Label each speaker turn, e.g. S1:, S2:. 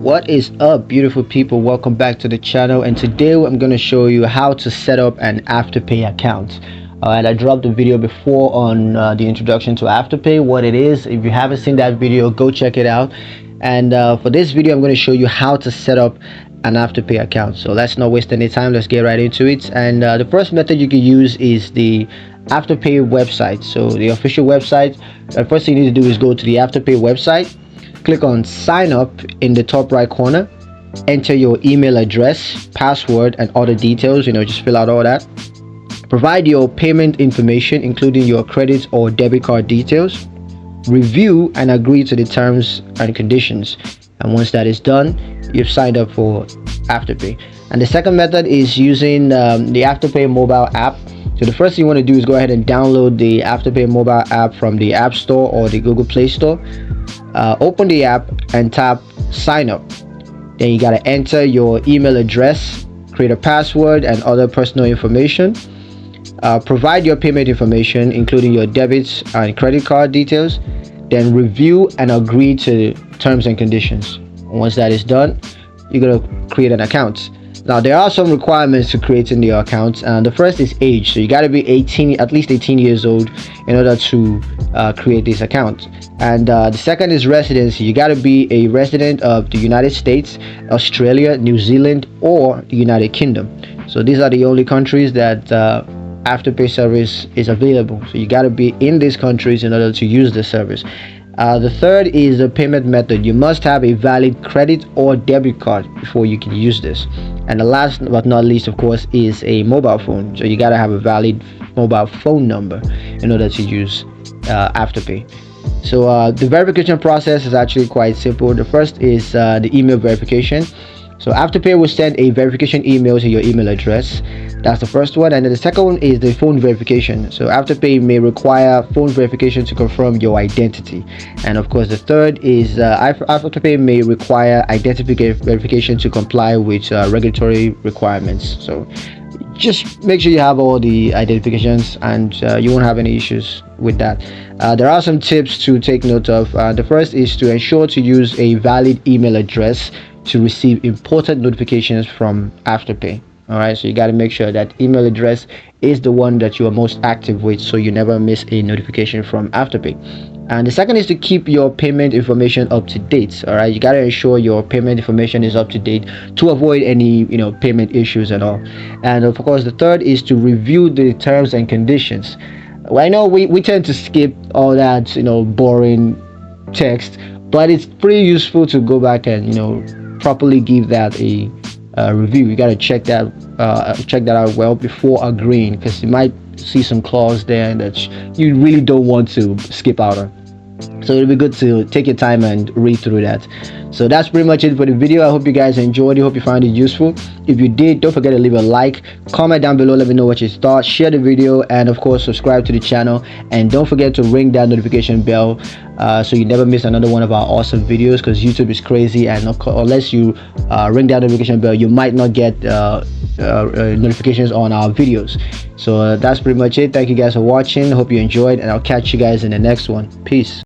S1: What is up, beautiful people? Welcome back to the channel, and today I'm going to show you how to set up an Afterpay account. And I dropped a video before on the introduction to Afterpay, what it is. If you haven't seen that video, go check it out. And for this video, I'm going to show you how to set up an Afterpay account. So let's not waste any time, let's get right into it. And the first method you can use is the Afterpay website. So the official website, the first thing you need to do is go to the Afterpay website. Click on sign up in the top right corner, enter your email address, password, and other details. Just fill out all that. Provide your payment information, including your credit or debit card details. Review and agree to the terms and conditions. And once that is done, you've signed up for Afterpay. And the second method is using the Afterpay mobile app. So the first thing you want to do is go ahead and download the Afterpay mobile app from the App Store or the Google Play Store. Open the app and tap sign up. Then you got to enter your email address, create a password, and other personal information. Provide your payment information, including your debit and credit card details. Then review and agree to terms and conditions. Once that is done, you're going to create an account. Now there are some requirements to creating the account, and the first is age. So you got to be at least 18 years old in order to create this account. And the second is residency. You got to be a resident of the United States, Australia, New Zealand, or the United Kingdom. So these are the only countries that Afterpay service is available. So you got to be in these countries in order to use the service. The third is the payment method. You must have a valid credit or debit card before you can use this. And the last but not least, of course, is a mobile phone. So you got to have a valid mobile phone number in order to use Afterpay. So the verification process is actually quite simple. The first is the email verification. So Afterpay will send a verification email to your email address. That's the first one. And then the second one is the phone verification. So Afterpay may require phone verification to confirm your identity. And of course, the third is Afterpay may require identity verification to comply with regulatory requirements. So just make sure you have all the identifications, and you won't have any issues with that. There are some tips to take note of. The first is to ensure to use a valid email address to receive important notifications from Afterpay. All right, so you got to make sure that email address is the one that you are most active with, so you never miss a notification from Afterpay. And the second is to keep your payment information up to date. All right, you got to ensure your payment information is up to date to avoid any payment issues and all. And of course, the third is to review the terms and conditions. Well, I know we tend to skip all that boring text, but it's pretty useful to go back and properly give that a review. You got to check that out well before agreeing, because you might see some clause there that you really don't want to skip out on. So it'll be good to take your time and read through that. So that's pretty much it for the video. I hope you guys enjoyed it. Hope you found it useful. If you did, don't forget to leave a like, comment down below, let me know what you thought, share the video, and of course subscribe to the channel. And don't forget to ring that notification bell so you never miss another one of our awesome videos, because YouTube is crazy, and unless you ring that notification bell, you might not get notifications on our videos. So that's pretty much it. Thank you guys for watching. Hope you enjoyed, and I'll catch you guys in the next one. Peace.